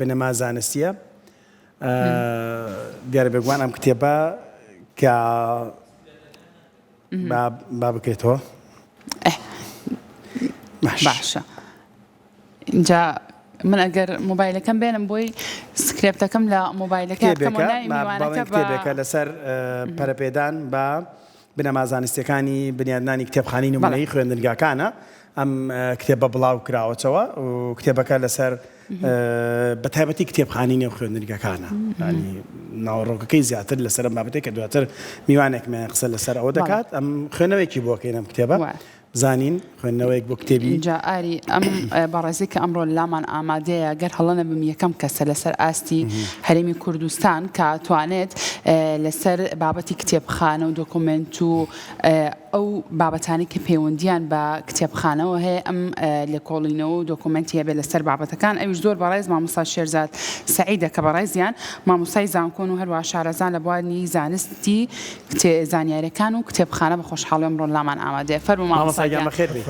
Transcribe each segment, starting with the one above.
بنەما زانستیە دیارە بێگومان ئەم کتێبە کە با بکرێتەوە باشە اینجا من ئەگەر مۆبایلەکەم بێنم بۆی سکرێپتەکەم لە مۆبایلەکە کتێبێکە لەسەر پەرەپێدان بە بنەما زانستیەکانی بنیادنانی کتێبخانی نمونەیی خوێندنگاکانە ئەم کتێبە بڵاو کراوەتەوە و کتێبەکە لەسەر بە تایبەتی کتێبخانی نێو خوێندنگەکانە ناوڕۆکەکەی زیاتر لەسەر بابەتێک کە دواتر میوانێکمە قسە لەسەر ئەوە دەکات ئەم خوێنەوەیکی بۆکەین ئەم کتێبە بزانین خوێندنەوەیەک بۆ کتێبی اینجا ئاری ئەم بەڕێزی کە ئەمڕۆ لامان ئامادەیە گەر هەڵەنە بم یەکەم کەسە لەسەر ئاستی هەرێمی کوردستان کە توانێت لەسەر بابەتی کتێبخانە و دۆکۆمنت و ئەو بابەتانی کە پەیوەندیان بە کتێبخانەوە هەیە ئەم لێکۆڵینەوە و دۆکۆمنتیە بێت لەسەر بابەتەکان ئەویش زۆر بەڕێز مامۆستا شێرزاد سەعیدە کە بەڕێزیان مامۆستای زانکۆن و هەروە شارەزان لە بواری زانستی زانیاریەکان و کتێبخانە بە خۆشحاڵی ئەمڕۆ لامان ئامادەیە فەرموو مامۆستایان بەخێر بێ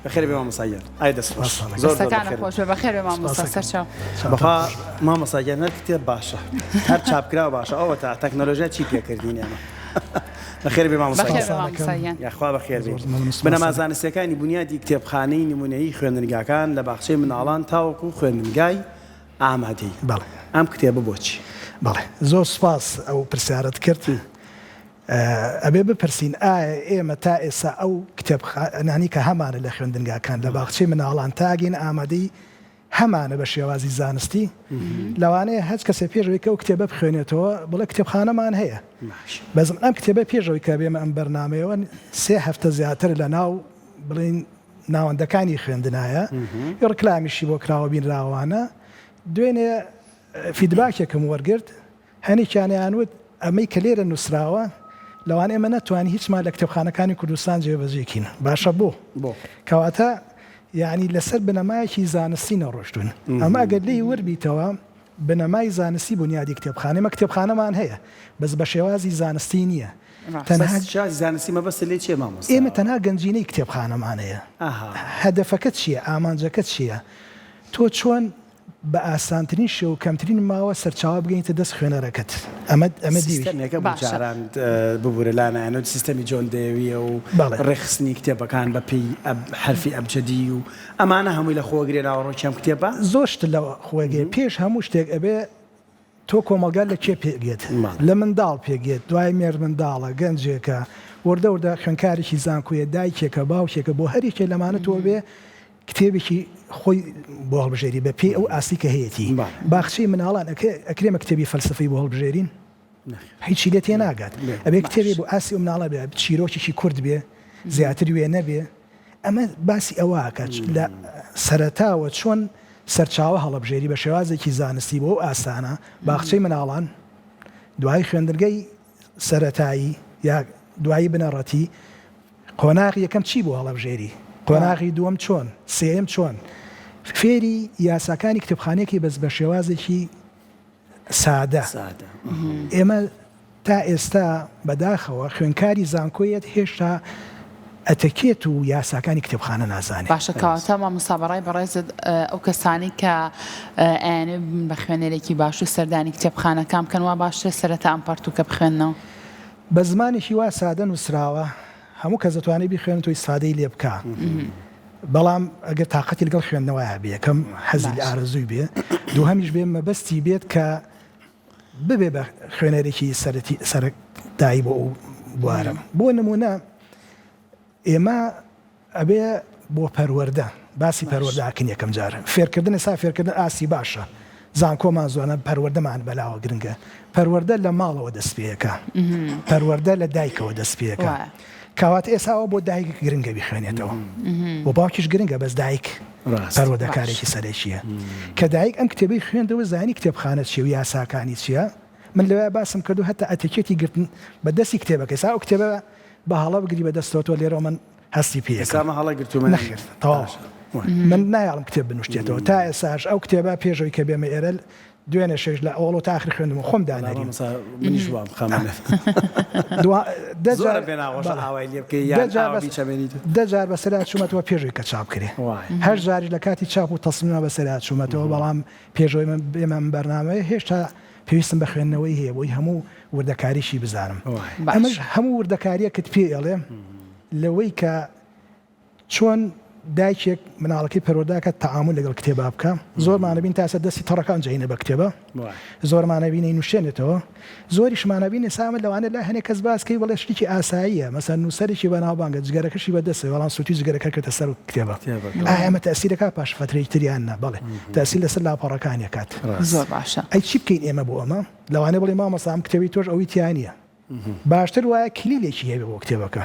بەخێر بێ مامۆستایان ئای دەستخۆش زۆر خۆش بێ بەخێر بێ مامۆستا سەرچاو بەخوا مامۆستایان هەر کتێب باشە هەر چاپکراوە باشە ئەوە تا تەکنۆلۆژیا چی پێکردین ئێمە بەخێر بێ مامۆستایان یاخوا بەخێر بێ بنەما زانستیەکانی بنیادی کتێبخانەی نمونەیی خوێندنگاکان لە باخچەی مناڵان تاوەکو خوێندنگای ئامادەی ئەم کتێبە بۆچی بەڵێ زۆر سوپاس ئەو پرسیارەت کرد ئەبێ بپرسین ئایا ئێمە تا ئێستا ئەو کتێبخانانی کە هەمانە لە خوێندنگاکان لە باخچەی مناڵان تاگین ئامادەی هەمانە بە شێوازی زانستی لەوانەیە هەچ کەسێ پێشەوەی کە ئەو کتێبە بخوێنێتەوە بڵێ کتێبخانەمان هەیە بەزم ئەم کتێبە پێشەوەی کە بێمە ئەم بەرنامەیەوە 3 هەفتە زیاتر لە ناو بڵین ناوەندەکانی خوێندنایە ڕکلامیشی بۆ کراوە بینراوانە دوێنێ فیدباکێکم وەرگرت هەنییانیانوت ئەمەی کە لێرە نووسراوە لەوان ئێمە نەتوانی هیچمان لە کتێبخانەکانی کوردستان جێبەجێکین باشە بۆ کەواتە یعنی لەسەر بنەمایەکی زانستی نەڕۆشتون ئەمە ئەگەر لی وەربیتەوە بنەمای زانستی بنیادی کتێبخانەمە کتێبخانەمان هەیە بەس بە شێوازی زانستی نییە زانستی مەبەستە لێ چێ مامۆستا ئێمە تەنها گەنجینەی کتێبخانەمانەیە هەدەفەکەت چییە ئامانجەکەت چییە تۆ چۆن بە ئاسانترین شێ و کەمترین ماوە سەرچاوە بگەینتە دەست خوێنەرەکەت ئەمە دیوێتەکە بچاران ببوورە لانایەنەوە سیستەمی جۆن دەویە و ڕێخستنی کتێبەکان بە پێی حرفی ئەبجەدی و ئەمانە هەمووی لە خۆگرێ ناوەڕۆکیام کتێبە زۆشت لە خۆگێ پێش هەموو شتێک ئەبێ تۆ کۆمەلگار لە کێ پێگێت لە منداڵ پێگێت دوای مێر منداڵە گەنجێکە وەردە خوێنکارێکی زانکویە دایکێکە باوکێکە بۆ هەرێکێ لەمانەتەوە بێ کتێبێکی خۆی بۆ هەڵبژێری بە پێی ئەو ئاسی کە هەیەی باخچەی مناڵان ئەکرێمە کتێبی فەلسفەی بۆ هەڵبژێرین هیچی لێ تێ ناگات ئەبێ کتێبی بۆ ئاسی ئەو مناڵە بێ چیرۆکێکی کورد بێ زیاتر وێ نەبێ ئەمە باسی ئەوەکە لە سەرەتاوە چۆن سەرچاوە هەڵبژێری بە شێوازێکی زانستی بۆ ئاسانە باخچەی مناڵان دوای خوێندنگەی سەرەتایی یا دوایی بنەڕەتی قۆناغی یەکەم چی بۆ هەڵبژێری قۆناغی دووەم چۆن سێم چۆن فێری یاساکانی کتێبخانەیەکی بەس بە شێوازێکی سادە ئێمە تا ئێستا بەداخەوە خوێنکاری زانکۆیەت هێشتا ئەتەکێت و یاساکانی کتێبخانە نازانێت باشە کەواتە مامۆستا بەڕێزت ئەو کەسانی کە ئەیانێ بە خوێنەرێکی باش و سەردانی کتێبخانەکان بکەن وا باشترە سەرەتا ئەم پەرتووکە بخوێننەوە بە زمانێکی وا سادە نووسراوە هەموو کەس دەتوانێت بخوێنێت و ئیسفادەی لێ بکە بەڵام ئەگەر تااقەتی لەگەڵ خوێندنەوەیە بێ یەکەم حەزی لە ئارەزووی بێ دووهەمیش بێ مەبەستی بێت کە ببێ بە خوێنەرێکی سەرەتایی بۆ ئەو بوارم بۆ نمونە ئێمە ئەبێ بۆ پەروەردە باسی پەروەردەکەن یەکەم جارە فێرکردن ئێستا فێرکردن ئاسی باشە زانکۆمان زۆنە پەروەردەمان بەلاوە گرنگە پەروەردە لە ماڵەوە دەست پێەکە پەروەردە لە دایکەوە دەست پێەکە کاوات ئێساوە بۆ دایک گرنگە بخوێنێتەوە بۆ باوکیش گرنگە بەس دایک پەروەردەکارێکی سەرەکیە کە دایک ئەم کتێبەی خوێندەوە زانی کتێبخانە چیە و یاساکانی چییە من لەوێ باسم کردو هەتا ئەتەکێتی گرتن بە دەستی کتێبەکە ئێستا ئەو کتێبە بە هەڵە بگری بە دەستەوە لێرە من هەستی پێەکەمە هەڵە گرتومە نەخێت من نایڵم کتێب بنوشتێتەوە تا ئێساش ئەو کتێبە پێشەوەی کە بێمە ئێرە دوێنێ شێژ لە ئەوڵ و تاخری خوێندم خۆم دانەری منیش وام خەمانێ دەجار بەسەرات چوومەتەوە پێشووی کە چاپ کرێ هەر جاری لە کاتی چاپ و تەسمیمە بەسەرات چوومەتەوە بەڵام پێشەوەی بێمە بەرنامەیە هێشتا پێویستم بە خوێندنەوەی هەیە بۆی هەموو وردەکاریشی بزانم ئەمەش هەموو وردەکاریەکەت پێ ئەڵێ لەوەی کە چۆن دایکێک مناڵەکەی پەروەرداکە تەعامل لەگەڵ کتێبا بکە زۆرمانەبین تاسە دەستی تەڕەکان جەینە بە کتێبە زۆرمانەبینەی نووشێنێتەوە زۆریشمانەبینێ سامن لەوانە لا هەنێک کەس باسکەی بەڵێ شتێکی ئاساییە مەسەن نووسەرێکی بەناوبانگە جگەرەکەشی بەدەستێ بەڵام سووتی جگەرەکە کردە سەر کتێبە ئەمە تەسیرەکە پاش فترەی تریانە بەڵێ تەسیل لەسەر لاپەڕەکانی کات زۆر باشە ئەی چی بکەین ئێمە بۆ ئەمە لەوانێ بڵێ مامەسام کتێبی تۆش ئەوی تیانە باشتر وایە کلیلێکی هەیە بۆ کتێبەکە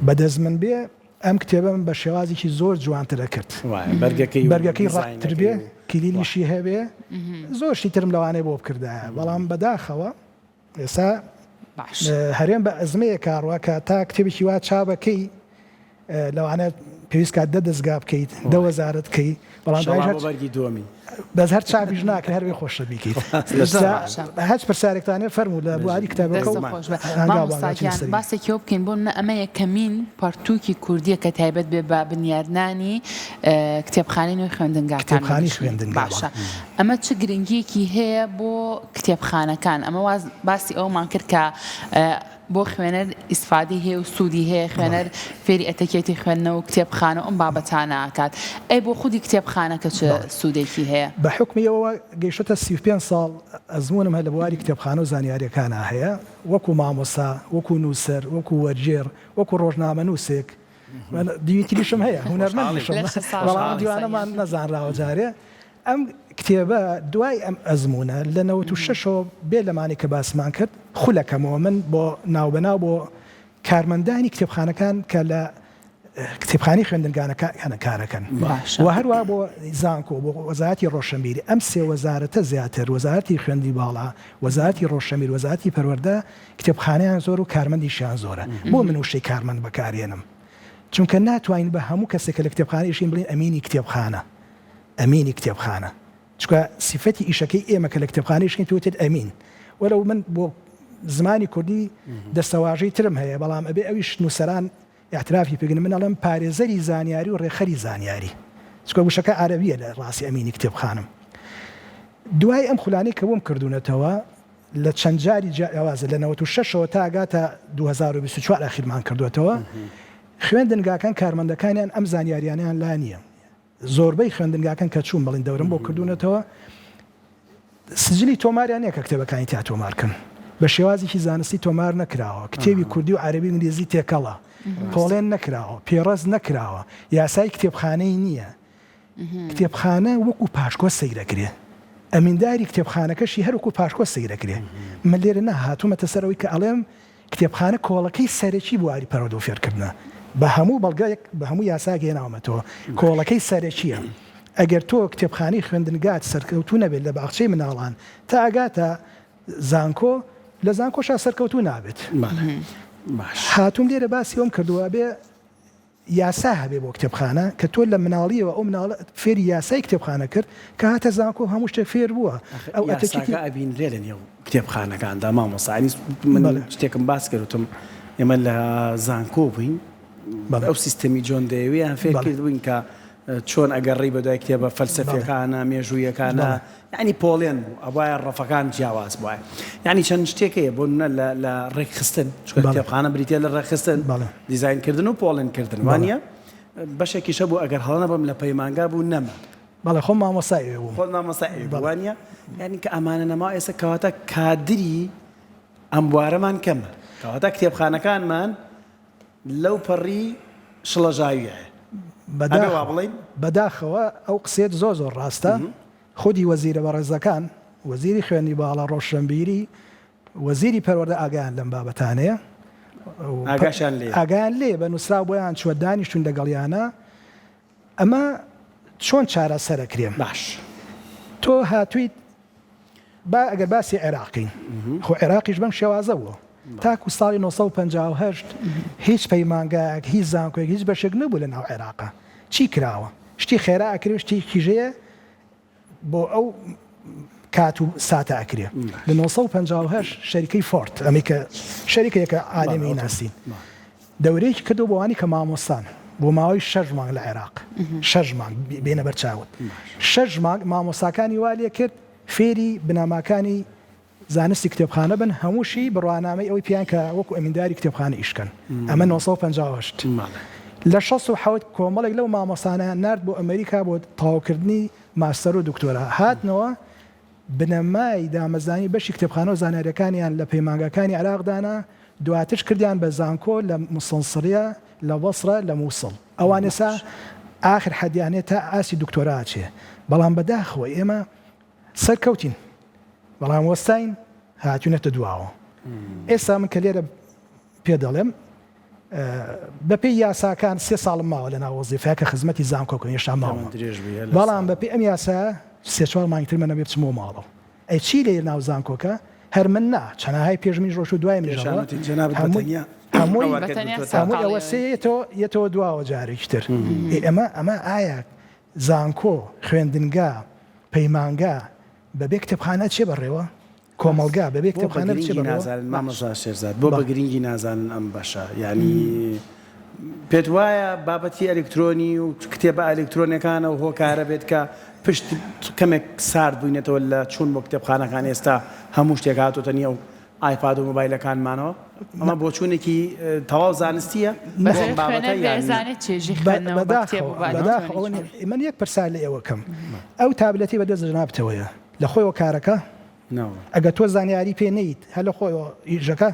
بەدەست من بێ ئەم کتێبم بە شێوازێکی زۆر جوانترە کرد بەرگەکەی ڕاکتر بێ کلیلیشی هەبێ زۆرشی ترم لەوانەیە بۆ بکردایە بەڵام بەداخەوە ئێستا هەرێم بە ئەزمەیە کاڕوە کە تا کتێبێکی وا چابەکەی لەوانە پێویست کات دەستگا بکەیت دەوەزارت بکەی بەڵام بەس هەر چاپیش ناکە هەروێ خۆشە بیکەیت هەچ پرسیارێکتانێ فەرموو لە بواری کتێبەکە باسێکی ئەو بکەین بۆ ئەمە یەکەمین پارتووکی کوردیە کە تایبەت بێ بە بنیادنانی کتێبخانەی نوێی خوێندنگاکانی خوێندنگا باشە ئەمە چ گرنگیەکی هەیە بۆ کتێبخانەکان ئەمە باسی ئەومان کرد کە بۆ خوێنەر ئیسفادی هەیە و سوودی هەیە خوێنەر فێری ئەتەکێتی خوێندنەوە و کتێبخانە ئەم بابەتانە ئاکات ئەی بۆ خودی کتێبخانەکە چ سوودێکی هەیە بە حکمیەوە گەیشتە 35 ساڵ ئەزمونم هە لە بواری کتێبخانە و زانیاریەکانە هەیە وەکو مامۆسا وەکو نووسەر وەکو وەرجێر وەکو ڕۆژنامە نووسێک دیویتریشم هەیە هونەرمەندیشم بەڵام دیوانەمان نەزانراوە جارێ ئەم کتێبە دوای ئەم ئەزمونە لە 96ەوە بێ لەمانی کە باسمان کرد خولەکەمەوە من بۆ ناوبەناو بۆ کارمەندانی کتێبخانەکان کە لە کتێبخانی خوێندنگانەکانە کارەکەن و هەروە بۆ زانکۆ بۆ وەزارەتی ڕۆشنبیری ئەم سێ وەزارەتە زیاتر وەزارەتی خوێندی باڵا وەزارەتی ڕۆشنبیر وەزارەتی پەروەردە کتێبخانەیان زۆر و کارمەندیشیان زۆرە بۆ من وشەی کارمەند بەکارێنم چونکە ناتوانین بە هەموو کەسێک لە کتێبخانەیشین بڵین ئەمینی کتێبخانە ئەمینی کتێبخانە چکە سیفەتی ئیشەکەی ئێمە کە لە کتێبخانەیشین توتێت ئەمین وەرە من بۆ زمانی کوردی دەستەواژەی ترم هەیە بەڵام ئەبێ ئەویش نووسەران اعترافی پێگن من ئەڵێم پارێزەری زانیاری و ڕێخەری زانیاری چکە وشەکە عەرەبیە لە ڕاستی ئەمینی کتێبخانم دوای ئەم خولانەی کە بۆم کردوونەتەوە لە چەند جاری جیاوازە لە 96ەوە تا ئاگاتە 2024 ئاخیرمان کردوێتەوە خوێندنگاکان کارمەندەکانیان ئەم زانیاریانیان لا نییە زۆربەی خوێندنگاکان کە چوون بڵین دەورم بۆ کردوونەتەوە سجلی تۆماریان نیە کە کتێبەکانی تا تۆمارکن بە شێوازێکی زانستی تۆمار نەکراوە کتێبی کوردی و عەرەبی و ئینگلیزی تێکەڵە پۆڵێن نەکراوە پێڕەز نەکراوە یاسای کتێبخانەی نییە کتێبخانە وەکو پاشکۆ سەیرەکرێ ئەمینداری کتێبخانەکەشی هەروکو پاشکۆ سەیرەکرێ من لێرە نەهاتوومەتە سەرەوەی کە ئەڵێم کتێبخانە کۆڵەکەی سەرەکی بواری پەروەردە و فێرکردنە بە هەموو بەڵگەیەک بە هەموو یاساک هێناومەتەوە کۆڵەکەی سەرەکیە ئەگەر تۆ کتێبخانەی خوێندنگات سەرکەوتوو نەبێت لە باخچەی مناڵان تا ئاگاتە زانکۆ لە زانکۆشا سەرکەوتوو نابێت هاتووم لێرە باسی ئەوم کردووە بێ یاسا هەبێ بۆ کتێبخانە کە تۆ لە مناڵیەوە ئەو مناڵ فێری یاسای کتێبخانە کرد کە هاتە زانکۆ هەموو شتێک فێر بووە ئەو ئەبینرێ لە نێو کتێبخانەکاندا مامۆسانی من شتێکم باس کردوتم ئێمە لە زانکۆ بووین ئەو سیستەمی جۆن دەیەویان فێر کردبووین کە چۆن ئەگەڕی بەدوای کتێبە فەلسەفیەکانە مێژوویەکانە یعنی پۆڵێن بوو ئەوایە ڕەفەکان جیاواز بووە یعنی چەند شتێکەیە بۆ لە ڕێکخستن چکە کتێبخانە بریتە لە ڕێکخستن دیزاینکردن و پۆڵێنکردن وانە بەشێکیشە بوو ئەگەر هەڵە بم لە پەیمانگا بوو نەما بەڵێ خۆم مامۆسایی بوو خۆ مامۆسایی وانە یعنی کە ئەمانە نەما ئێستا کەواتە کادری ئەم بوارەمان کەمە کەواتە کتێبخانەکانمان لەو پەڕی شڵەژاویە بەداخەوە ئەو قسێت زۆر زۆر ڕاستە خودی وەزیرە بەڕێزەکان وەزیری خوێندی باڵا ڕۆشنبیری وەزیری پەروەردە ئاگایان لەم بابەتانەیە ئاگایان لێ بە نووسرا بۆیان چوە دانیشتون لەگەڵیانە ئەمە چۆن چارەسەرەکرێن باش تۆ هاتوویت ئەگەر باسی عێراقین خۆ عێراقیش بەم شێوازە بووە تاکو ساڵی 1950 هیچ پەیمانگایەک هیچ زانکۆیەک هیچ بەشێک نەبوو لە ناو عێراقا چی کراوە شتی خێرا ئەکرێ شتی کیژەیە بۆ ئەو کات و ساتە ئەکرێ لە 1950 شەریکەی فۆرت ئەمریکا شەریکەیەکە عالەمی ناسین دەورەیەکی کردو بۆوانی کە مامۆستان بۆ ماوەی 6 مانگ لە عێراق 6 مانگ بێنە بەرچاوت 6 مانگ مامۆستاکانی وا لێ کرد فێری بناماکانی زانستی کتێبخانە بن هەمووشی بڕوانامەی ئەوەی پیان کە وەکو ئەمینداری کتێبخانە ئیشکەن ئەمە 1950 لە 1960 کۆمەڵێک لەو مامۆستانە نرد بۆ ئەمریکا بۆ تەواوکردنی ماستەر و دکتۆرا هاتنەوە بنەمای دامەزانی بەشی کتێبخانە و زانیاریەکانیان لە پەیمانگەکانی عێراقدانا دواترش کردیان بە زانکۆ لە مسڵسریە لە بەسرە لە مووسڵ ئەوان ێستا ئاخر حەدیانێت تا ئاسی دکتۆرا چێ بەڵام بەداخەوە ئێمە سەرکەوتین بەڵام وەستاین هاتوونەتە دواوە ئێستا من کە لێرە پێ دەڵێم بەپێی یاساکان 3 ساڵم ماوە لە ناو وەزیفەیە کە خزمەتی زانکۆکن هێشتا ماوە بەڵام بەپێی ئەم یاسا 3-4 مانگتر منە بێ بچمەوە ماڵەوە ئەی چی لێ ناو زانکۆکە هەر من نا چەناهای پێشمی ڕۆژ و دوای منژەوە هەمووی ئەوە یەتەوە دواوە جارێکتر ئەمە ئایا زانکۆ خوێندنگا پەیمانگا بەبێ کتێبخانە چێ بەڕێوە کۆمەڵگا بەبێ کتێبخانە چێ نازانن مامۆستا شێرزاد بۆ بە گرنگی نازانن ئەم بەشە یعنی پێت وایە بابەتی ئەلکترۆنی و کتێبە ئەلکترۆنیەکانە و هۆکارە بێت کە پشت کەمێک سارد بووینێتەوە لە چوون بۆ کتێبخانەکان ئێستا هەموو شتێک هاتوتە نیە و ئایپاد و مۆبایلەکانمانەوە ئەمە بۆ چوونێکی تەواو زانستیە من یەک پرسیار لە ئێوە کەم ئەو تابلەتی بەدەست جنابتەوەیە لە خۆیەوە کارەکە ئەگە تۆ زانیاری پێ نەیت هەر لە خۆیەوە ئیژەکە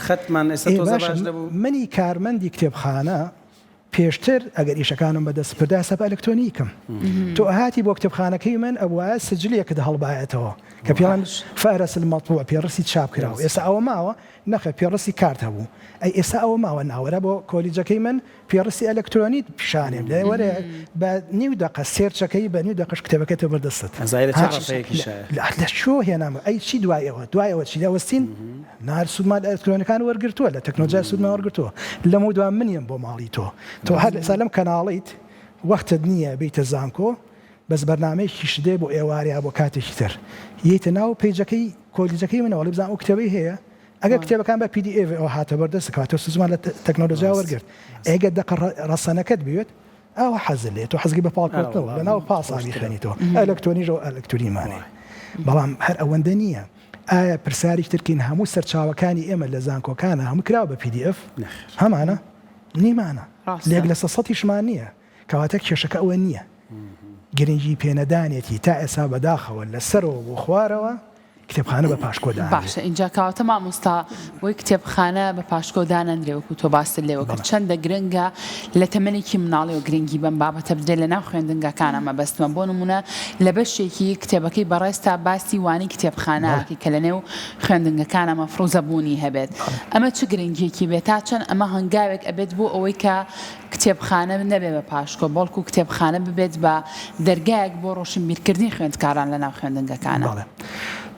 خەتمان ئێستا منی کارمەندی کتێبخانە پێشتر ئەگەر ئیشەکانم بەدەست پردا سەب ئەلکترۆنیکم تۆ ئاهاتی بۆ کتێبخانەکەی من ئەوە سجلێکت هەڵبایەتەوە کە پێڵان فارس المەطبوع پێڕستی چاپ کراوە ئێستا ئەوە ماوە نەخە پێڕستی کارت هەبوو ئەی ئێستا ئەوە ماوە ناوەرە بۆ کۆلیجەکەی من پێڕستی ئەلکترۆنیت پیشانێم لێ وەرە بە نیو دقە سێرچەکەی بە نیو دقەش کتێبەکەتە بەردەستت لە شۆ هێنامە ئەی چی دوایەوە چی داوەستین نار سوودمان ئەلکترۆنیەکان وەرگرتووە لە تەکنۆلۆژیای سوودمان وەرگرتووە لەمە دوام منیم بۆ ماڵی تۆ هەر ئێستا لەم کەناڵیت وەختت نییە بیتە زانکۆ بەس بەرنامەیەکی شدێ بۆ ئێواریا بۆ کاتێکی تر یەتە ناو پیجەکەی کۆلیجەکەی منەوە لە بزان ئەو کتێبەی هەیە ئەگەر کتێبەکان بە PDF ئەو هاتە بەردەست کاتۆ سوزمان لە تەکنۆلۆژیا وەرگرت ئەگەر دەقە ڕەسەنەکەت بێت ئەوە حەزل لێت تۆ حەزگی بە پاڵکردنەوە لە ناو پاسانی خێنیتەوە ئەلکترۆنیژەوە ئەلکتوریمانێ بەڵام هەر ئەوەندە نییە ئایا پرسیارێک ترکین هەموو سەرچاوەکانی ئێمە لە زانکۆکانە هەموو کراوە بە PDF هەمانە نیمانە لێک لە 100شمان نییە کەواتە کێشەکە ئەوە نییە گرنگی پێنەدانێتی تا ئێسا بەداخەوە لەسەرەوە بۆ خوارەوە کتێبخانە بە پاشکۆدان باشە اینجا کاواتە مامۆستا بۆی کتێبخانە بە پاشکۆدانەندرێوەکو تۆ باست لێوە کرد چەندە گرنگە لە تەمەنێکی مناڵی و گرنگی بەم بابەتە بدرێت لە ناو خوێندنگەکانەمە بەستمە بۆ نمونە لە بەشێکی کتێبەکەی بەڕێستا باسی وانی کتێبخانەکی کە لە نێو خوێندنگەکانە مەفروزەبوونی هەبێت ئەمە چ گرنگیەکی بێت تا چەند ئەمە هەنگاوێک ئەبێت بۆ ئەوەی کە کتێبخانە نەبێت بە پاشکۆ بەڵکو کتێبخانە ببێت بە دەرگایەک بۆ ڕۆشنبیرکردنی خوێندکاران لە ناو خوێندنگەکانە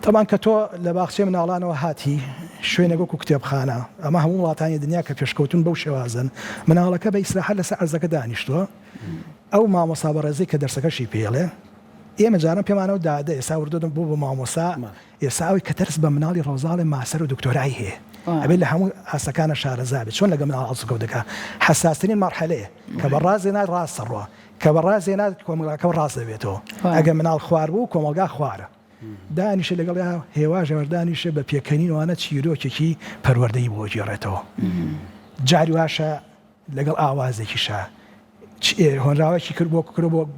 طبعا کە تۆ لە باخچێ مناڵانەوە هاتی شوێنێک و کتێبخانە ئەمە هەموو وڵاتانی دنیا کە پێشکەوتون بەو شێوازن مناڵەکە بە ئیسراحەت لەسەر ئەرزەکە دانیشتووە ئەو مامۆستا بەڕێزەی کە دەرسەکەشی پێڵێ ئێمە جارم پێمانەوە دادە ئێستا وردۆدم بۆ مامۆستا ئێستا ئەوی کە تەرس بە مناڵی ڕۆژاڵی ماسەر و دکتۆرای هەیە ئەبێت لە هەموو ئاسەکانە شارەزا بێت چۆن لەگە مناڵ ئەڵسوکەوت دەکات حساسترین مەرحەلەیە کە بەڕازێنات ڕاستە ڕوە کە بەڕازێنات کۆمەڵگاکە ڕاست دەبێتەوە ئەگە مناڵ خوار بوو کۆمەڵگا خوارە دانیشە لەگەڵ هێواژەوەدانیشە بە پێکەنینوانە چیرۆکێکی پەروەردەی بۆ گێڕێتەوە جاری واشە لەگەڵ ئاوازێکیشە هۆنراوەکی کرد بۆ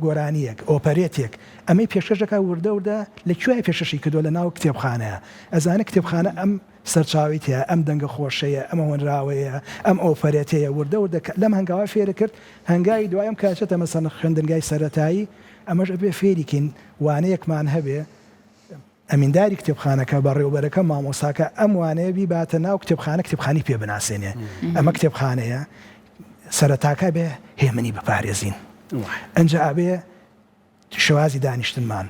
گۆرانیەک ئۆپەرێتێک ئەمەی پێشکەشەکە وردە لەکوێ پێشەشی کردووە لە ناو کتێبخانەیە ئەزانە کتێبخانە ئەم سەرچاویتە ئەم دەنگە خۆشەیە ئەمە هۆنراوەیە ئەم ئۆپەرێتەیە وردە لەم هەنگاوە فێرە کرد هەنگاوی دوایم کاچێتە مەسەن خوێندنگای سەرەتایی ئەمەش ئەبێ فێریکین وانەیەکمان هەبێ ئەمینداری کتێبخانەکە بەڕێوبەرەکە مامۆساکە ئەم وانەیە بیباتە ناو کتێبخانە کتێبخانی پێ بناسێنێ ئەمە کتێبخانەیە سەرەتاکە بێ هێمنی بپارێزین ئەنج ئابێ شێوازی دانیشتنمان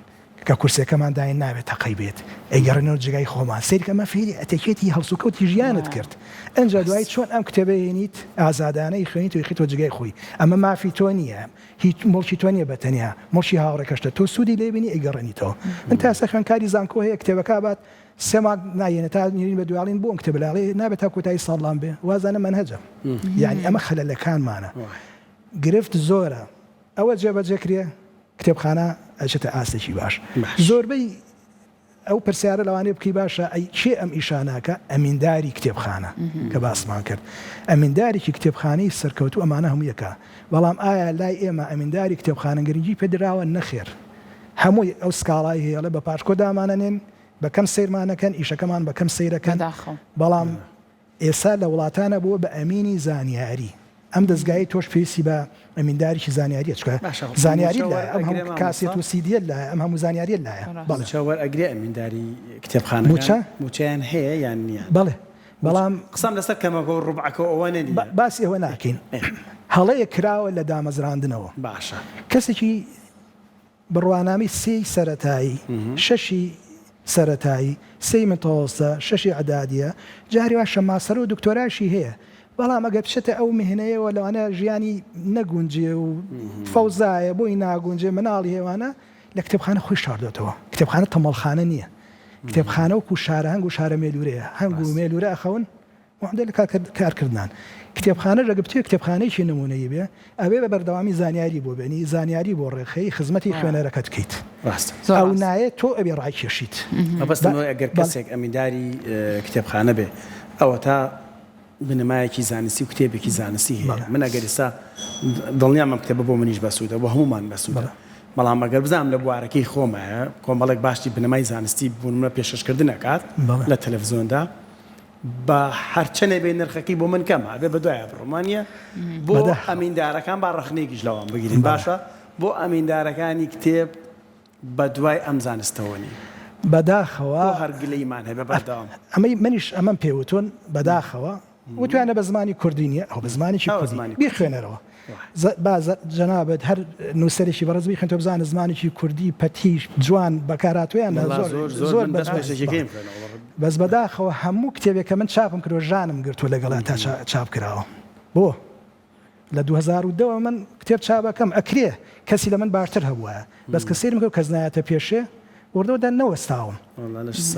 کە کورسەکەمان داین نابێت تەقەی بێت ئەگەڕێنەوە جگای خۆمان سیرکەمە فێری ئەتەکێتی هەڵسوکەوتی ژیانت کرد ئەنج دوای چۆن ئەم کتێبێنیت ئازادانەی خوێنیت و خیتۆ جگای خۆی ئەمە مافی تۆ نییە هیچ مڵکی تۆ نیە بەتەنیا مڵکی هاوڕێکەشتە تۆ سوودی لێبینی ئەگەڕێنیتەوە من تاسە خوێنکاری زانکۆ هەیە کتێبەکە بات سێماک نایێنێت تا میرین بە دوالین بۆ کتێب لاڵێ نابێت تا کۆتایی ساڵام بێ وازانە منهەجە یعنی ئەمە خەلەلەکانمانە گرفت زۆرە ئەوە جێبەجێکرێ کتێبخانە ئەچێتە ئاستێکی باش زۆربەی ئەو پرسیارە لەوانێ بکەی باشە ئەی چێ ئەم ئیشاناکە ئەمینداری کتێبخانە کە باسمان کرد ئەمیندارێکی کتێبخانەی سەرکەوتو ئەمانە هەموو یەکە بەڵام ئایا لای ئێمە ئەمینداری کتێبخانە گرنگی پێدراوە نەخێر هەمووی ئەو سکاڵای هەیە بە پاشکۆ دامانەنێن بەکەم سیرمانەکەن ئیشەکەمان بەکەم سیرەکەن بەڵام ئێستا لە وڵاتانە بووە بە ئەمینی زانیاری ئەم دەستگای تۆش پێویستی بە ئەمینداریی زانیاریە چکە زانیاری لایە ئەم هەموو کاسێت و سیدیە لایە ئەم هەموو زانیاریە لایە بەڵێ چاوەر ئەگرێ ئەمینداری کتێبخانە موچیان هەیە یان نییە بەڵێ بەڵام قسەم لەسەر کەمەکە و ڕوبعەکە ئەوە نەنی باسی ئەوە ناکەین هەڵەیە کراوە لە دامەزراندنەوە باشە کەسێکی بڕوانامی سێی سەرەتایی شەشی سەرەتایی سێی متەوەسە شەشی عەدادیە جاری وا شەماسەر و دکتۆراشی هەیە بەڵام ئەگەر بچێتە ئەو میهنەیەوە لەوانە ژیانی نەگونجێ و فەوزایە بۆی ناگونجێ مناڵی هێوانە لە کتێبخانە خۆی شاردێتەوە کتێبخانە تەمەڵخانە نییە کتێبخانە وەکو شارە هەنگ و شارە مێلورەیە هەنگ و مێلورە ئەخەون وحدە لە کارکردان کتێبخانە ڕەگە بچێت کتێبخانەیەکی نمونەیە بێ ئەبێ بە بەردەوامی زانیاری بۆ بێنی زانیاری بۆ ڕێخەی خزمەتی خوێنەرەکەت بکەیت ئەو نایە تۆ ئەبێ ڕایکێشیت بەستەوە ئەگەر کەسێک ئەمینداری کتێبخانە بێ ئەوە تا بنمایەکی زانستی و کتێبێکی زانستی هەیە من ئەگەر ئێستا دڵنیامە کتێبە بۆ منیش بەسوودە بۆ هەمومان بەسوودە بەڵام ئەگەر بزانم لە بوارەکەی خۆمایە کۆمەڵێک باشی بنەمای زانستی بوونمە پێشکەشکردن نکات لە تەلەڤیزۆندا بە هەرچەنێ بێ نرخەکەی بۆ من کەمە بێ بە دوایە بڕۆمانە بۆ ئەمیندارەکان با ڕەخنێکیش لەوان بگیرین باشە بۆ ئەمیندارەکانی کتێب بە دوای ئەم زانستەوەنی بەداخەوە هەرگلەیمان هەبێ بەردەوام ئەمەی منیش ئەمەم پێوتون بەداخەوە وتوانە بە زمانی کوردی نیە ئەو بە زمانێکی کوردی بیخوێنەرەوە جەنابەت هەر نووسەرێکی بەڕێز بیخێنەوە بزانە زمانێکی کوردی پەتیش جوان بەکاراتویان زۆر بەس بەداخەوە هەموو کتێبێکە من چاپم کردوە ژانم گرتووە لەگەڵا تا چاپ کراوە بۆ لە 2010 من کتێب چاپەکەم ئەکرێ کەسی لە من باشتر هەبووە بەس کە سێرم کرد کەس نایەتە پێشێ وردەوەدا نەوەستاوم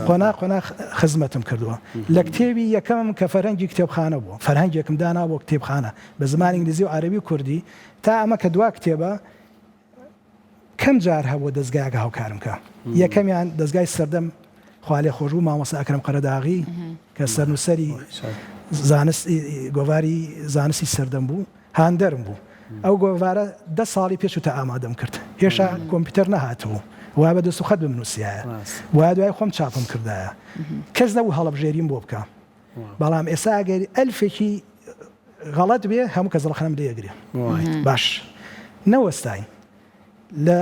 قۆنا خزمەتم کردووە لە کتێبی یەکەم کە فەرهەنگی کتێبخانە بوو فەرهەنگێکم دانا بۆ کتێبخانە بە زمانی ئینگلیزی و عەرەبی و کوردی تا ئەمە کە دوا کتێبە کەم جار هەبوو دەستگایەکە هاوکارم کە یەکەمیان دەستگای سەردەم خوالێ خۆشبوو مامۆستا ئەکرەم قەرەداغی کە سەرنووسەری گۆڤاری زانستی سەردەم بوو هاندەرم بوو ئەو گۆڤارە 10 ساڵی پێش تا ئامادەم کرد هێشتا کۆمپیوتەر نەهاتبوو وا بە دەسوخەت بنووسایە وا دوای خۆم چاپم کردایە کەس نەبوو هەڵەبژێریم بۆ بکە بەڵام ئێستا ئەگەری ئەلفێکی غەڵەت بێ هەموو کەس دڵخەنم لێگرێ باش نەوەستاین لە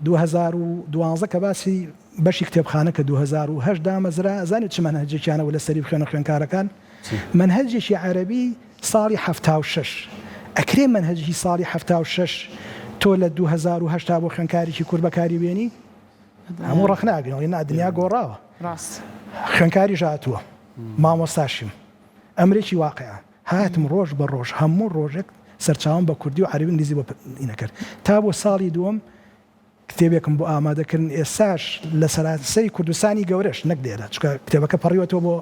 2012 کە باسی بەشی کتێبخانە کە 2010 دامەزرا زانیت چ منهەجێکیانەوە لە سەری بخوێنە خوێنکارەکان منهەجێکی عەرەبی ساڵی 76 ئەکرێ منهەجی ساڵی 76 تۆ لە 2010 بۆ خوێنکارێکی کورد بەکاری بێنی هەموو ڕەخ ناگرنەوەی نادنیا گۆڕاوە خوێنکاری ژاتووە مامۆستاشیم ئەمرێکی واقعە هاتم ڕۆژ بە ڕۆژ هەموو ڕۆژێک سەرچاوم بە کوردی و عەرەبی ئینگلیزی بۆ ئینەکرد تا بۆ ساڵی دووەم کتێبێکم بۆ ئامادەکردن ئێساش لە سەرانسەری کوردستانی گەورەش نەک لێرە چکە کتێبەکە پەڕیوەتەوە بۆ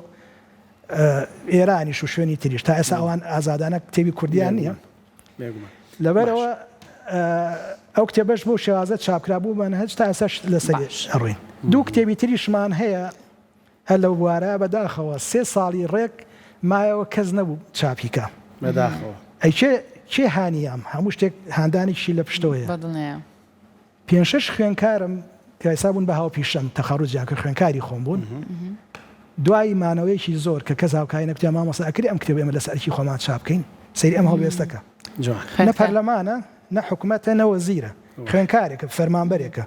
ئێرانیش و شوێنی تریش تا ئێستا ئەوان ئازادانە کتێبی کوردیان نییە لەبەرەوە ئەو کتێبەش بۆ شێوازە چاپکرا بوو منهەج تا ئێساش لەسەر ئەڕوین دوو کتێبی تریشمان هەیە هەر لەو بوارە بەداخەوە 3 ساڵی ڕێک مایەوە کەس نەبوو چاپیکە بەداخەوە ئەی چێ هانیام هەموو شتێک هاندانێکی لە پشتەوەیە 5-6 خوێنکارم کە ئێستا بوون بە هاوپیشەم تەخەڕوجیان کە خوێنکاری خۆم بوون دوای مانەوەیەکی زۆر کە کەس هاوکاری نەکوتیان مامۆستا ئەکری ئەم کتێب ئێمە لەسەرکی خۆمان چاپ بکەین سەیری ئەم هەڵوێستەکە نە پەرلەمانە نە حکوومەتە نە وەزیرە خوێنکارێکە فەرمانبەرێکە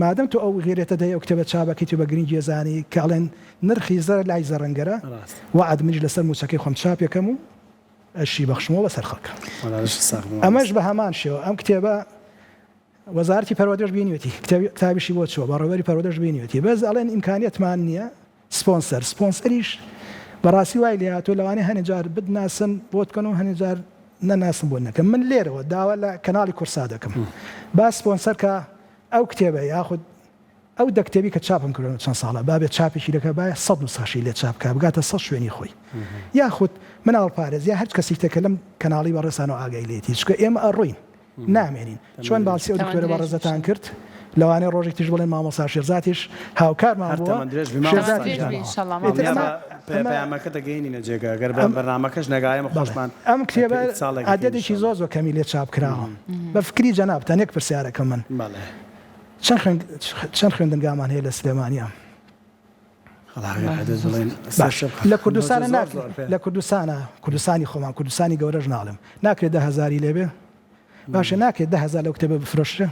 مادەم تو ئەو غێرێتە دەی ئەو کتێبە چاپەکەیت بە گرنگی ێزانی کاڵێن نرخی زەر لای زەڕەنگەرە وعد منیش لەسەر موچەکەی خۆم چاپێکەم و ئەشی بەخشمەوە بەسەر خەڵکە ئەمەش بە هەمان شێوە ئەم کتێبە وەزارەتی پەروەردەش بینیوێتی کتابیشی بۆ چوە بەڕێوەبەری پەروەردەش بینیوێتی بەس ئەڵێن ئیمکانیەتمان نییە سپۆنسەریش بەڕاستی وای لێ هاتووە لەوانەیە هەنێ جار بدناسن بۆ بکەن و هەنێ جار نەناسم بۆ نەکەم من لێرەوە داوا لە کەناڵی کورسا دەکەم با سپۆنسەر کە ئەو کتێبە یاخود ئەو دەکتێبی کە چاپم کردن چەند ساڵە بابێت چاپێکی دەکە باە 100 نوسخەشی لێ چاپ بکە بگاتە 100 شوێنی خۆی یاخود مناڵ پارێز یا هەر کەسێک تەکە لەم کەناڵی بەڕێسان و ئاگای لێتی چکە ئێمە ئەڕۆین نامێنین چۆن باسی ئەو دکتۆرە بەڕێزەتان کرد لەوانەیە ڕۆژێک تیش بڵێن مامۆستا شێرزاتیش هاوکارمان بووە پەیامەکە دەگەینی نەجێگە گەر بەرنامەکەش نەگایمە خۆشمان ئەم کتێبە عادەتێکی زۆر کەمی لێ چاپ کراوە بە فکری جەناب تەنێک پرسیارەکە من چەند خوێندنگامان هەیە لە سلێمانیا لە کوردستانە لە کوردستانی خۆمان کوردستانی گەورەش ناڵم ناکرێت 10,000 لێبێ باشە ناکرێت 10,000 لەو کتێبە بفرۆشرێ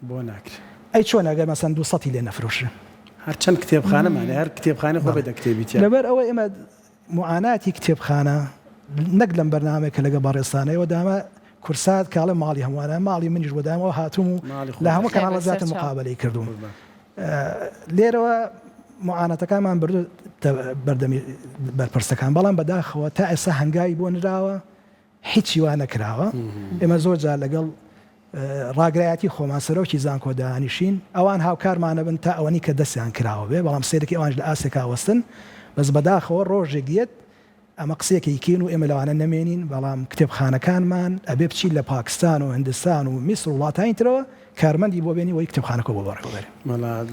بۆ ناکرێت ئەی چۆن ئەگەر مەسەن 200 لێ نەفرۆشرێ هەرچەند کتێبخانەمانێ هەر کتێبخانە خۆ بێتە کتێبیتە لەبەر ئەوە ئێمە معاناتی کتێبخانە نەک لەم بەرنامەیە کە لەگە بەڕێستانەوە دامە کورسات کاڵە ماڵی هەمووانە ماڵی منیش بۆدامەوە هاتووم و لە هەموو کەناڵە زیاتر مقابلەی کردوم لێرەوە معانەتەکانمان بردو بەردەمی بەرپرسەکان بەڵام بەداخەوە تا ئێستا هەنگاوی بۆ نراوە هیچی وا نەکراوە ئێمە زۆر جار لەگەڵ ڕاگرایەتی خۆمان سەرۆکی زانکۆ دانیشین ئەوان هاوکارمانە بن تا ئەوەنی کە دەستیان کراوە بێ بەڵام سێرەکی ئەوانش لە ئاسێکا وەستن بەس بەداخەوە ڕۆژێک دیێت ئەمە قسێکیکەین و ئێمە لەوانە نەمێنین بەڵام کتێبخانەکانمان ئەبێ بچین لە پاکستان و هندستان و میسر و وڵاتانی ترەوە کارمەندی بۆ بێنی وەی کتێبخانەکە بۆ بەڕێوەبەرێ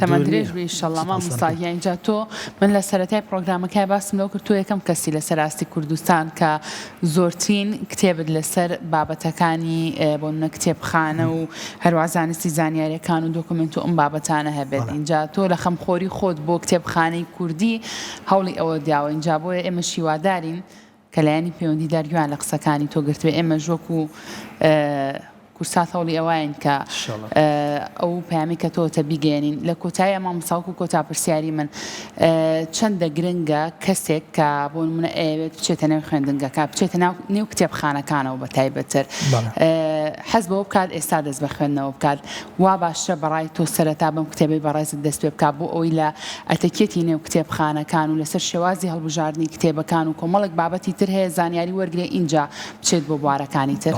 تەمەند درێژ بێ ئینشەڵڵا مامۆستا اینجا تۆ من لە سەرەتای پرۆگرامەکەی باسم لەو کرد تۆ یەکەم کەسی لەسەر ئاستی کوردستان کە زۆرترین کتێبت لەسەر بابەتەکانی بۆ کتێبخانە و هەروە زانستی زانیاریەکان و دۆکومنت و ئەم بابەتانە هەبێت اینجا تۆ لە خەمخۆری خۆت بۆ کتێبخانەی کوردی هەوڵی ئەوە دیاوە اینجا بۆیە ئێمە شیوادارین کە لایەنی پەیوەندیدار گویان لە قسەکانی تۆ گرتوێ ئێمە ژۆک و کورسات هەوڵی ئەوەیەن کە ئەو پامی کە تۆتە بیگەێنین لە کۆتایی مامۆستا و کۆتا پرسیاری من چەندە گرنگە کەسێک کە بۆ نمونە ئەوێت بچێتە نێو خوێندنگەکە بچێتە نێو کتێبخانەکانەوە بە تایبەتر حەز بەوە بکات ئێستا دەست بە خوێندنەوە بکات وا باشترە بەڕای تۆ سەرەتا بەم کتێبەی بەڕێزت دەست پێ بکات بۆ ئەوی لە ئەتەکێتی نێو کتێبخانەکان و لەسەر شێوازی هەڵبژاردننی کتێبەکان و کۆمەڵێک بابەتی تر هەیە زانیاری وەرگێ اینجا بچێت بۆ بوارەکانی تر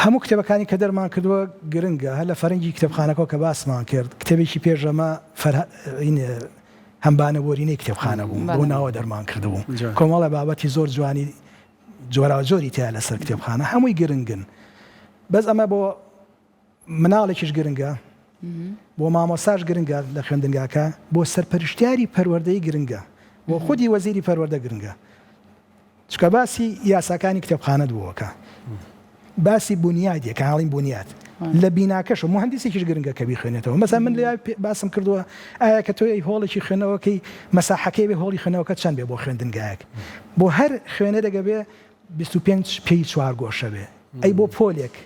هەموو کتێبەکانی کە دەرمان کردووە گرنگە هەر لە فەرنگی کتێبخانەکە کە باسمان کرد کتێبێکی پێشەمە هەمبانە وەرینەی کتێبخانە بوو بۆ ناوە دەرمان کردبوو کۆمەڵە بابەتی زۆر جوانی جۆراوە جۆری تیا لەسەر کتێبخانە هەمووی گرنگن بەس ئەمە بۆ مناڵێکیش گرنگە بۆ مامۆساش گرنگە لە خوێندنگاکە بۆ سەرپەرشتیاری پەروەردەی گرنگە بۆ خودی وەزیری پەروەردە گرنگە چکە باسی یاساکانی کتێبخانە بووەکە باسی بنیادیە کە هاڵین بنیاد لە بیناکەش و مهندسێکیش گرنگە کە بیخوێنێتەوە مەسا من لە باسم کردووە ئایا کە تۆی هۆڵێکی خوێنەوەکەی مەساحەکەی بێ هۆڵی خوێنەوەکە چەند بێ بۆ خوێندنگایەک بۆ هەر خوێنە دەگە بێ 25 پێی 4 گۆشە بێ ئەی بۆ پۆلێک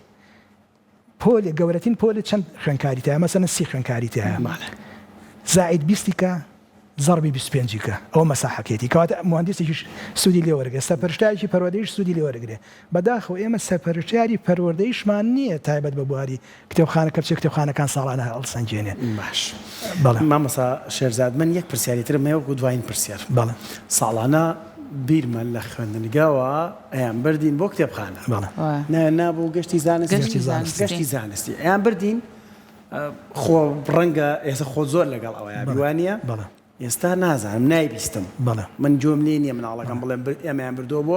گەورەترین پۆلێک چەند خوێنکاری تایە مەسەن 30 خوێنکاری تایە زائید 20 کە زەربی 25 کە ئەوە مەساحەکەیەتی کەواتە مهندسێکیش سوودی لێ وەرگێ سەرپەرشتایەکی پەروەردەیش سوودی لێ وەرگێ بەداخەوە ئێمە سەرپەرشتیاری پەروەردەیشمان نییە تایبەت بە بواری کتێبخانەکە بچێت کتێبخانەکان ساڵانە هەڵسەنجێنێ باش مامۆستا شێرزاد من یەک پرسیاری ترم هەیە وەکو دوایین پرسیار ساڵانە بیرمە لە خوێندنگاوە ئەیان بردین بۆ کتێبخانە نابوو گەشتی زانستی ئەیان بردین خۆ ڕەنگە ئێستا خۆ زۆر لەگەڵ ئەوەیە بیوانە ئێستا نازانم نایبیستم من جۆم لێ نییە مناڵەکەم بڵێم ئێمەیان بردۆ بۆ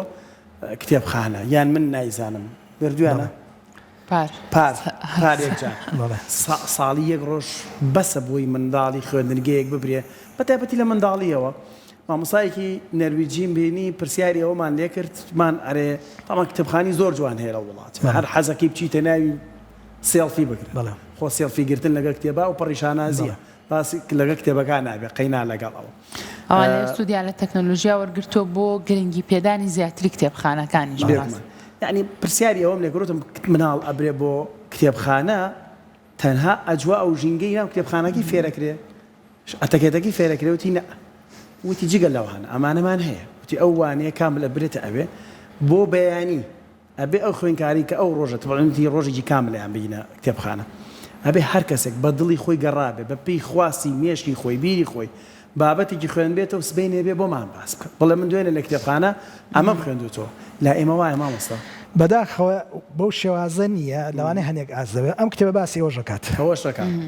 کتێبخانە یان من نایزانم بردووانە پارێکجار ساڵی یەک ڕۆژ بەسە بۆی منداڵی خوێندنگەیەک ببرێ بەتایبەتی لە منداڵیەوە مامۆسایەکی نەرویجیم بینی پرسیاری ئەومان لێ کردمان ئەرێ ئەمە کتێبخانی زۆر جوان هەیە لە وڵات هەر حەزەکەی بچیتە ناوی سێڵفی بگرێت خۆ سێڵفی گرتن لەگە کتێبا و پەڕیشانازیە باسی لەگە کتێبەکان نابێ قەینا لەگەڵەوە ئەوان سوودیان لە تەکنۆلۆژیا وەرگرتۆ بۆ گرنگی پێدانی زیاتری کتێبخانەکانیش یعنی پرسیاری ئەوم لێگرتم مناڵ ئەبرێ بۆ کتێبخانە تەنها ئەجوا ئەو ژینگەی ناو کتێبخانەکەی فێرەکرێ ئەتەکێتەکەی فێرەکرێ وتی نە وتی جگە لەوانە ئەمانەمان هەیە وتی ئەو وانەیە کامل ئەبرێتە ئەوێ بۆ بەیانی ئەبێ ئەو خوێنکاری کە ئەو ڕۆژە تەواوەتی ڕۆژێکی کاملیان بینە کتێبخانە ئەبێ هەر کەسێک بە دڵی خۆی گەڕابێ بە پێی خواستی مێشکی خۆی بیری خۆی بابەتێکی خوێن بێتەوە سبەی نێبێ بۆمان باس بکە بڵێ من دوێنێ لە کتێبخانە ئەمەم خوێندوتەوە لا ئێمە وایە مامۆستا بەداخەوە بەو شێوازە نییە لەوانەیە هەنێک ئازەوێ ئەم کتێبە باسی ئەوژەکات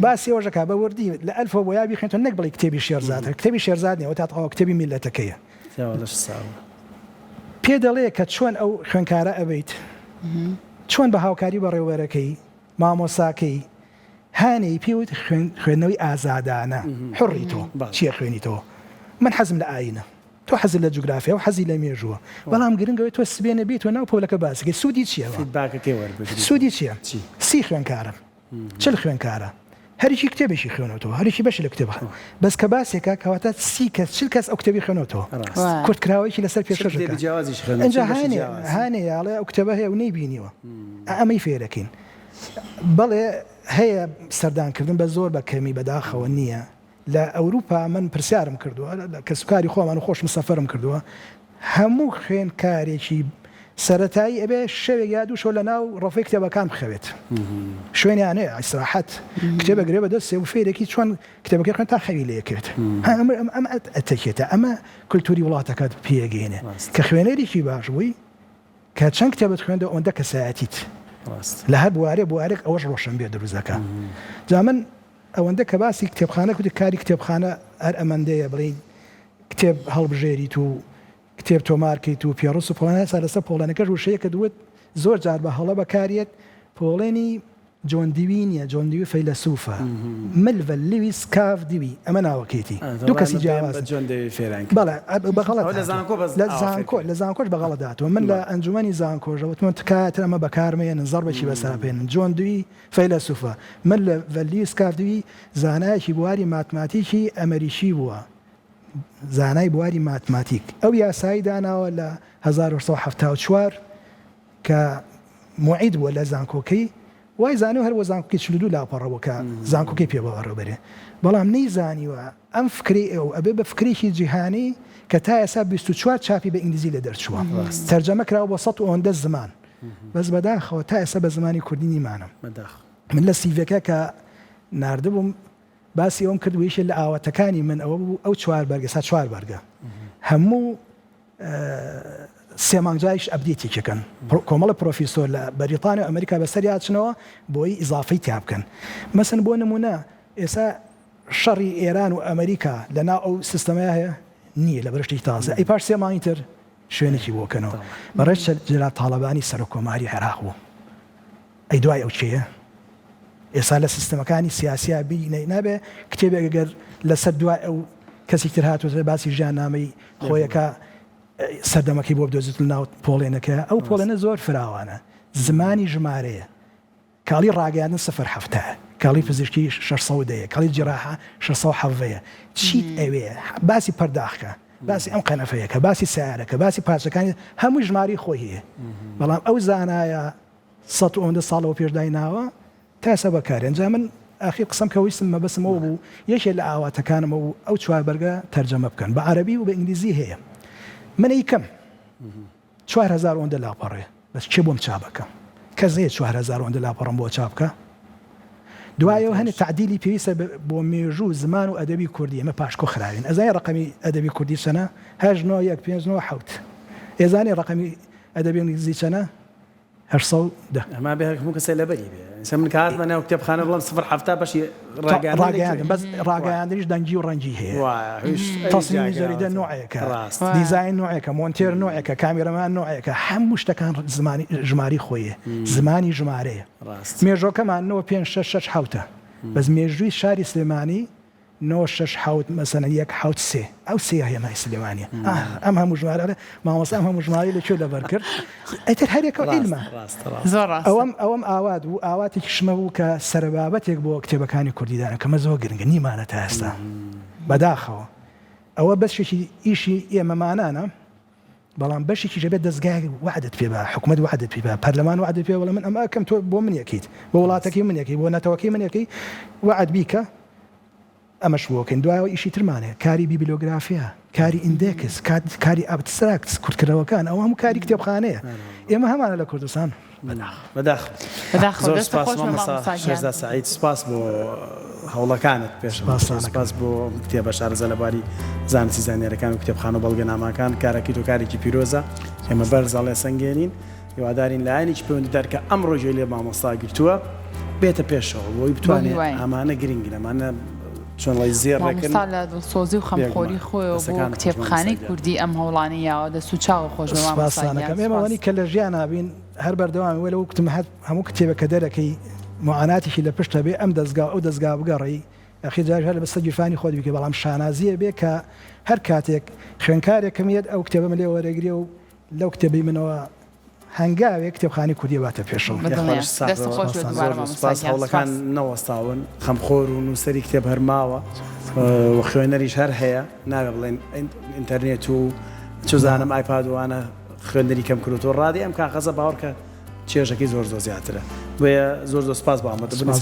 باسی ئەوژەکە بە وردی لە ئەلفۆ بۆ یابی خوێنتەوە نەک بڵی کتێبی شێرزادە کتێبی شێرزاد نیە تاقەوە کتێبی میلەتەکەیە پێ دەڵێ کە چۆن ئەو خوێنکارە ئەبیت چۆن بە هاوکاری بە ڕێوەرەکەی مامۆساکەی هانەی پێوت خوێندنەوەی ئازادانە حڕی تۆ چیە خوێنیتەوە من حەزم لە ئاینە تۆ حەزی لە جوگرافیا و حەزی لە مێژووە بەڵام گرنگەوەی تۆ سبێنە بیت و ناو پۆلەکە باسەکەی سوودی چییە سوودی چییە سی خوێنکارم چل خوێنکارە هەریکی کتێبێکی خوێنەوەەوە هەریکی بەش لە کتێبە بەس کە باسێکە کەواتە سی کەس چل کەس ئەو کتێبی خوێنەوەەوە کورتکراوەیەکی لەسەر پێشەکە ئەنج هانەیەڵێ ئەو کتێبە هەیە و نەیبینیوە ئەمەی فێرەکەین بەڵێ هەیە سەردانکردن بە زۆر بە کەمی بەداخەوە نییە لە ئەوروپا من پرسیارم کردووە کە سوکاری خۆمان و خۆش مسەفرم کردووە هەموو خوێنکارێکی سەرەتایی ئەبێ شەوێک یا دوو شەو لە ناو ڕۆفەی کتێبەکان بخەوێت شوێنیانەیە ئیستراحەت کتێبە گرێ بە دەست و فێرێکی چۆن کتێبەکەی خوێن تا خەوی لەکرد ئەمە ئەتەکێتە ئەمە کولتوری وڵاتەکەت پێگەینێ کە خوێنەرێکی باش بووی کە چەند کتێبت خوێندە ئەوەندە کەسایەتیت لە هەر بوارێک ئەوەش ڕۆشن بێ دروستەکە جا من ئەوەندە کە باسی کتێبخانە کوتی کاری کتێبخانە هەر ئەمەندەیە بڵێ کتێب هەڵبژێریت و کتێب تۆمارکەیت و پێڕوس و پۆڵەنە لەسەر پۆڵەنەکەش وشەیەکە دوت زۆر جار بە هەڵە بەکارێت پۆڵێنی جۆن دیوی نییە جۆن دیوی فەیلسوفە ملڤە لویس کاف دیوی ئەمە ناوەکەیتی دوو کەسی جیاواز بەڵێ بەغەڵەت لە زانکۆش بەغەڵەداتەوە من لە ئەنجومەنی زانکۆژەوە تمە تکاتر ئەمە بەکارمەیە نزار بەچی بەسەرپێنن جۆن دیوی فەیلسوفە من لە لویس کاف دیوی زانایەکی بواری ماتماتیکی ئەمریکی بووە زانای بواری ماتماتیک ئەو یاسایی داناوە لە 1974 کە معید بووە لە زانکۆکەی وای زانانی هەروە زانکۆکی چلودوو لاپەڕەوە کە زانکۆکەی پێبەوەڕێبەرێ بەڵام نەیزانیوە ئەم فکری ئەو ئەبێ بە فکرێکی جیهانی کە تا ئێستا 24 چاپی بە ئینگلیزی لە دەرچووە تەرجەمە کراوە بە 100 زمان بەس بەداخەوە تا ئێستا بە زمانی کوردی نیمانم من لە سیڤەکە کە ناردبووم باسی ئەوم کردویشە لە ئاواتەکانی من ئەوە بوو ئەو چوار بەرگە سا چوار بەرگە هەموو سێ مانگجایش ئەبدێتێکەکەن کۆمەڵە پرۆفیسۆر لە بەریتانیا و ئەمریکا بەسەری هاتنەوە بۆی ئیزافەی تیا بکەن مەسن بۆ نمونە ئێستا شەڕی ئێران و ئەمریکا لەناو ئەو سیستەمە هەیە نییە لە بەرشتی تازە ئەی پاش سێ مانگی تر شوێنێکی بۆکەنەوە بەڕێز جەلال تاڵەبانی سەرۆکۆماری عێراق بوو ئەی دوای ئەو چێە ئێستا لە سیستەمەکانی سیاسیا بینەی نابێ کتێبێک گەر لەسەر دوای ئەو کەسی تر هاتووە باسی ژیاننامەی خۆیەکە سەردەمەکەی بۆ بدۆزیت لە ناو پۆڵێنەکە ئەو پۆڵێنە زۆر فراوانە زمانی ژمارەیە کاڵی ڕاگەاندن 0.7 کاڵی پزیشکی 600 کاڵی جراحە 670 چیت ئەوێ باسی پەرداخکە باسی ئەم قەنەفەیەکە باسی سیارەکە باسی پارچەکانی هەموو ژماری خۆی هەیە بەڵام ئەو زانایە 100 ساڵەوە پێشدای ناوە تاسە بەکارێن جا من ئاخیر قسەم کە ویستم مەبەسمەوە بوو یەکێ لە ئاواتەکانمە و ئەو چوار بەرگە تەرجەمە بکەن بە عەرەبی و بە ئینگلیزی هەیە من ئەیکەم 4000 ئەوەندە لاپەڕێ بەس چێ بۆم چاپەکەم کەس هەیە 4000 ئەوەندە لاپەڕم بۆ چاپکە دوایەوە هەنێ تعدیلی پێویستە بۆ مێژوو زمان و ئەدەبی کوردی ئەمە پاشکۆ خراوین ئەزانێ ڕقەمی ئەدەبی کوردی چەنە 89159 ئێزانێ ڕقەمی ئەدەبی ئینگلیزی چەنە 810 ئەما بێ هەموو کەسێ لەبەری بێ من کاتمە ناو کتێبخانە بڵم 0.7 بەشی ڕاگەیاندن بەس ڕاگەیاندنیش دەنگی و ڕەنگی هەیە تەسمیمی جەریدە نوعەکە دیزاین نوعەکە مۆنتێر نوعەکە کامێرەمان نوعەکە هەموو شتەکان ژماری خۆیە زمانی ژمارەیە مێژۆکەمان 9667 بەس مێژووی شاری سلێمانی 967 مەسەنە 173 ئەو سێ هەیە مای سلێمانیە ئەم هەموو ژمارە مامۆستا ئەم هەموو ژماری لەکوێ لەبەر کرد ئەتر هەرێکە عیلمە ئەوەم ئاوات بوو ئاواتێکی شمە بوو کە سەربابەتێک بۆ کتێبەکانی کوردیدانە کەمە زۆر گرنگە نیمانە تا ئێستا بەداخەوە ئەوە بەشێکی ئیشی ئێمەمانانە بەڵام بەشێکی ژەبێت دەستگای وعدت پێ بە حکومەت وعدت پێ بە پەرلەمان وعدت پێ وەڵام من ئەمە ئەکەم تۆ بۆ من یەکەیت بۆ وڵاتەکەی من یەکەی بۆ نەتەوەکەی من یەکەی وعد بیکە ئەمەش بۆکەین دوایەوە ئیشی ترمانێ کاری بیبلیۆگرافیا کاری ئیندێکس کاری ئابستراکت کورتکردەوەکان ئەوە هەموو کاری کتێبخانەیە ئێمە هەمانە لە کوردستان بەداخ زۆر سپاس مامۆستا شێرزاد سەعید سپاس بۆ هەوڵەکانت پێش سپاس بۆ کتێبە شارەزە لەباری زانستی زانیاریەکان و کتێبخانە و بەڵگەنامەکان کارێکی تۆ کارێکی پیرۆزە ئێمە بەرزەڵێ سەنگێنین هیوادارین لایەنێکی پەیوەندی دەرکە ئەم ڕۆژێ لێ مامۆستا گرتووە بێتە پێشەوە بۆی بتوانێت ئەمانە گرنگن ئەمانە چۆن لای زێڕێکن لە دڵسۆزی و خەمخۆری خۆی بۆ کتێبخانەی کوردی ئەم هەوڵانەیەوە دەست و چاو خۆش بەوانەکەم ئێمەوانی کە لە ژیان نابین هەر بەردەوام وەلە وکتم هەموو کتێبەکە دەرەکەی معاناتێکی لە پشتە بێ ئەم دەستگا ئەو دەستگا بگەڕی ئەخی جار هەر بەستە گیرفانی خۆت بکە بەڵام شانازیە بێ کە هەر کاتێک خوێنکارێکەکەمیت ئەو کتێبە لێ وەرەگری و لەو کتێبی منەوە هەنگاوێک کتێبخانی کوردی باتە پێشەوە هەوڵەکان نەوەستاون خەمخۆر و نووسری کتێب هەرماوە و خوێنەریش هەر هەیە ناوێ بڵێن ئینتەرنێت و چزانم ئایپادوانە خوێندنی کەم کردوەوە ڕادی ئەم کاغەزە باوەڕکە چێژەکەی زۆر زیاترە بۆیە زۆر سپاس بۆ ئامادەبوونی